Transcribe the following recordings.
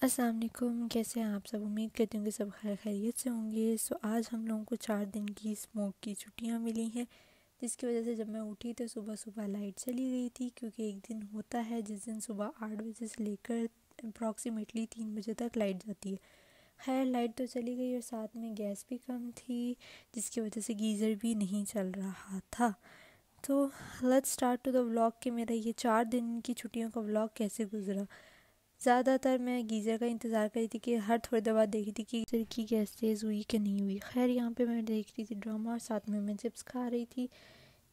अस्सलाम वालेकुम। कैसे हैं आप सब? उम्मीद करती हूँ कि सब खैरियत से होंगे। आज हम लोगों को 4 दिन की स्मोक की छुट्टियाँ मिली हैं, जिसकी वजह से जब मैं उठी तो सुबह सुबह लाइट चली गई थी, क्योंकि एक दिन होता है जिस दिन सुबह 8 बजे से लेकर अप्रॉक्सीमेटली 3 बजे तक लाइट जाती है। खैर, लाइट तो चली गई और साथ में गैस भी कम थी, जिसकी वजह से गीज़र भी नहीं चल रहा था। तो let's start to the vlog कि मेरा ये 4 दिन की छुट्टियों का व्लॉग कैसे गुजरा। ज़्यादातर मैं गीज़र का इंतज़ार कर रही थी कि हर थोड़ी देर बाद देखी थी कि गीज़र की गैस तेज़ हुई कि नहीं हुई। खैर, यहाँ पे मैं देख रही थी ड्रामा और साथ में मैं चिप्स खा रही थी।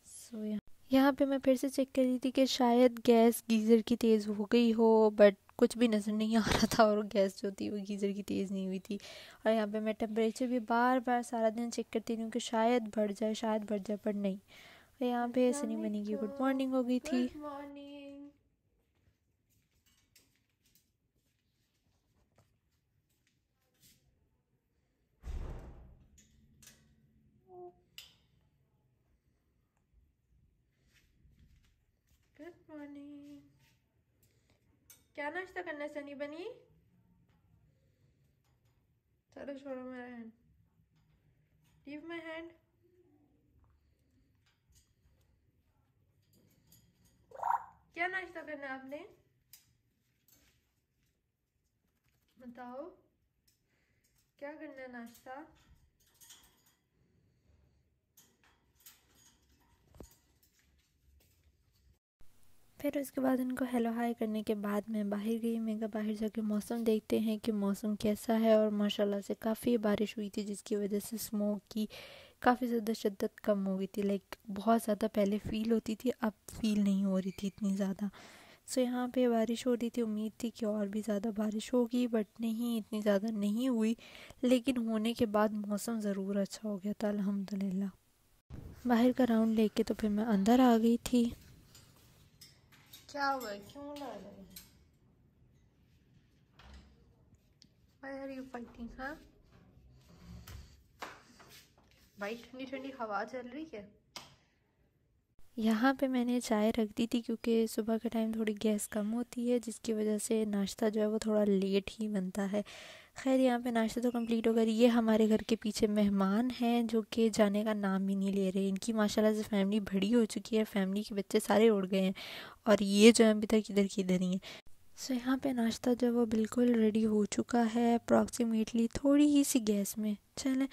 सो यहाँ पे मैं फिर से चेक कर रही थी कि शायद गैस गीज़र की तेज़ हो गई हो, बट कुछ भी नज़र नहीं आ रहा था और गैस जो थी वो गीज़र की तेज़ नहीं हुई थी। और यहाँ पे मैं टेम्परेचर भी बार बार सारा दिन चेक करती रही हूँ कि शायद बढ़ जाए पर नहीं। और यहाँ पे सनी बनी की गुड मॉर्निंग हो गई थी। Good morning. Good morning. क्या नाश्ता करना है सनी बनी? चलो छोड़ो मेरा हैंड, लीव माई हैंड। क्या नाश्ता करना है आपने? बताओ, क्या करना है नाश्ता? फिर उसके बाद उनको हेलो हाय करने के बाद मैं बाहर गई। मैं कहा बाहर जाके मौसम देखते हैं कि मौसम कैसा है, और माशाल्लाह से काफ़ी बारिश हुई थी, जिसकी वजह से स्मोक की काफ़ी ज़्यादा शिद्दत कम हो गई थी। लाइक बहुत ज़्यादा पहले फ़ील होती थी, अब फ़ील नहीं हो रही थी इतनी ज़्यादा। सो यहाँ पे बारिश हो रही थी, उम्मीद थी कि और भी ज़्यादा बारिश होगी, बट नहीं, इतनी ज़्यादा नहीं हुई। लेकिन होने के बाद मौसम ज़रूर अच्छा हो गया था, अल्हम्दुलिल्लाह। बाहर का राउंड लेके तो फिर मैं अंदर आ गई थी। क्या हुआ है? क्यों लड़ रहे हैं? Why are you fighting? हाँ भाई, ठंडी ठंडी हवा चल रही है। यहाँ पे मैंने चाय रख दी थी, क्योंकि सुबह के टाइम थोड़ी गैस कम होती है, जिसकी वजह से नाश्ता जो है वो थोड़ा लेट ही बनता है। खैर, यहाँ पे नाश्ता तो कंप्लीट हो गया। ये हमारे घर के पीछे मेहमान हैं जो कि जाने का नाम ही नहीं ले रहे। इनकी माशाल्लाह से फैमिली बड़ी हो चुकी है, फैमिली के बच्चे सारे उड़ गए हैं, और ये जो है अभी तक इधर की इधर ही है। सो यहाँ पे नाश्ता जो है वो बिल्कुल रेडी हो चुका है, अप्रॉक्सीमेटली थोड़ी ही सी गैस में चलें।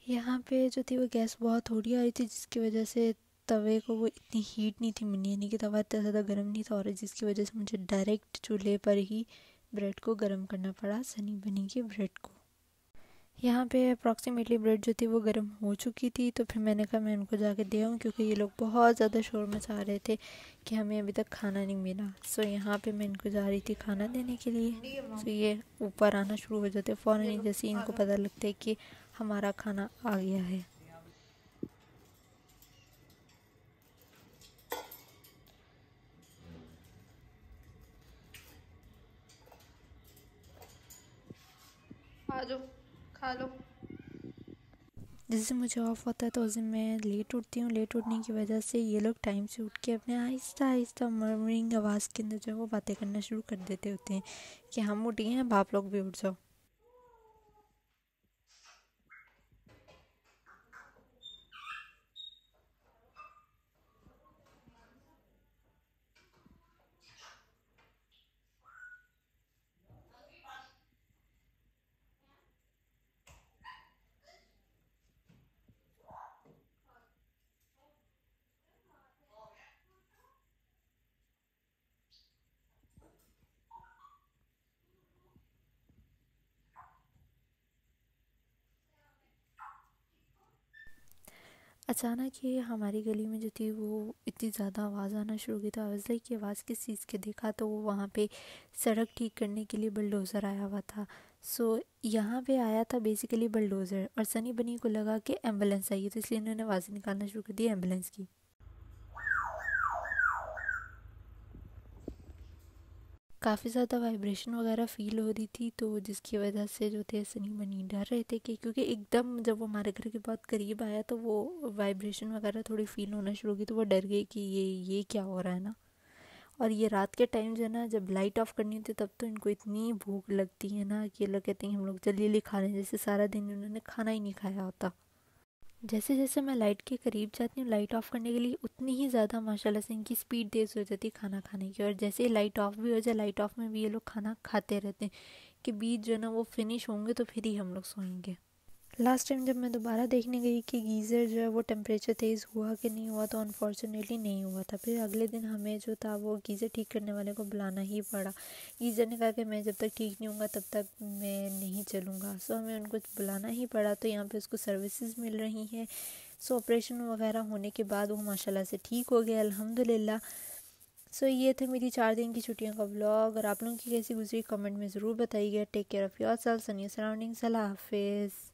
यहाँ पे जो थी वो गैस बहुत थोड़ी आ रही थी, जिसकी वजह से तवे को वो इतनी हीट नहीं थी मिलनी, यानी कि तवा इतना ज़्यादा गर्म नहीं था, और जिसकी वजह से मुझे डायरेक्ट चूल्हे पर ही ब्रेड को गर्म करना पड़ा, सनी बनी के ब्रेड को। यहाँ पे अप्रॉक्सीमेटली ब्रेड जो थी वो गर्म हो चुकी थी, तो फिर मैंने कहा मैं उनको जाके दे आऊँ, क्योंकि ये लोग बहुत ज़्यादा शोर मचा रहे थे कि हमें अभी तक खाना नहीं मिला। सो यहाँ पे मैं इनको जा रही थी खाना देने के लिए। सो ये ऊपर आना शुरू हो जाते फ़ौरन ही, जैसे इनको पता लगता है कि हमारा खाना आ गया है। आ जाओ, खा लो। जैसे मुझे ऑफ होता है तो उस दिन मैं लेट उठती हूँ। लेट उठने की वजह से ये लोग टाइम से उठ के अपने आहिस्ता आहिस्ता मर्मरिंग आवाज़ के अंदर जो है वो बातें करना शुरू कर देते होते हैं कि हम उठ गए हैं, अब आप लोग भी उठ जाओ। अचानक ही हमारी गली में जो थी वो इतनी ज़्यादा आवाज़ आना शुरू हो गई। तो आवाज़ आई कि आवाज़ किस चीज़ के, देखा तो वो वहाँ पे सड़क ठीक करने के लिए बुलडोज़र आया हुआ था। सो यहाँ पे आया था बेसिकली बुलडोज़र, और सनी बनी को लगा कि एम्बुलेंस आई है, तो इसलिए इन्होंने आवाज़ें निकालना शुरू कर दी एम्बुलेंस की। काफ़ी ज़्यादा वाइब्रेशन वगैरह फ़ील हो रही थी, तो जिसकी वजह से जो थे सनी मनी डर रहे थे कि, क्योंकि एकदम जब वो हमारे घर के बहुत करीब आया तो वो वाइब्रेशन वगैरह थोड़ी फ़ील होना शुरू हो गई, तो वो डर गई कि ये क्या हो रहा है ना। और ये रात के टाइम जो है ना, जब लाइट ऑफ करनी होती है तब तो इनको इतनी भूख लगती है ना कि ये लोग कहते हैं हम लोग जल्दी जल्दी खा लें, जैसे सारा दिन इन्होंने खाना ही नहीं खाया होता। जैसे जैसे मैं लाइट के करीब जाती हूँ लाइट ऑफ करने के लिए, उतनी ही ज़्यादा माशाल्लाह से इनकी स्पीड तेज़ हो जाती है खाना खाने की। और जैसे ही लाइट ऑफ भी हो जाए, लाइट ऑफ में भी ये लोग खाना खाते रहते हैं कि बीच जो है ना वो फिनिश होंगे तो फिर ही हम लोग सोएंगे। लास्ट टाइम जब मैं दोबारा देखने गई कि गीज़र जो है वो टेम्परेचर तेज़ हुआ कि नहीं हुआ, तो अनफॉर्चुनेटली नहीं हुआ था। फिर अगले दिन हमें जो था वो गीज़र ठीक करने वाले को बुलाना ही पड़ा। गीज़र ने कहा कि मैं जब तक ठीक नहीं होऊंगा तब तक मैं नहीं चलूँगा, सो हमें उनको बुलाना ही पड़ा। तो यहाँ पे उसको सर्विसेज मिल रही हैं। सो ऑपरेशन वगैरह होने के बाद वो माशाल्लाह से ठीक हो गया अल्हम्दुलिल्लाह। सो ये थे मेरी 4 दिन की छुट्टियों का व्लॉग। और आप लोगों की कैसी गुजरी कमेंट में ज़रूर बताइएगा। Take care of yourself and your surroundings. Allah हाफिज़।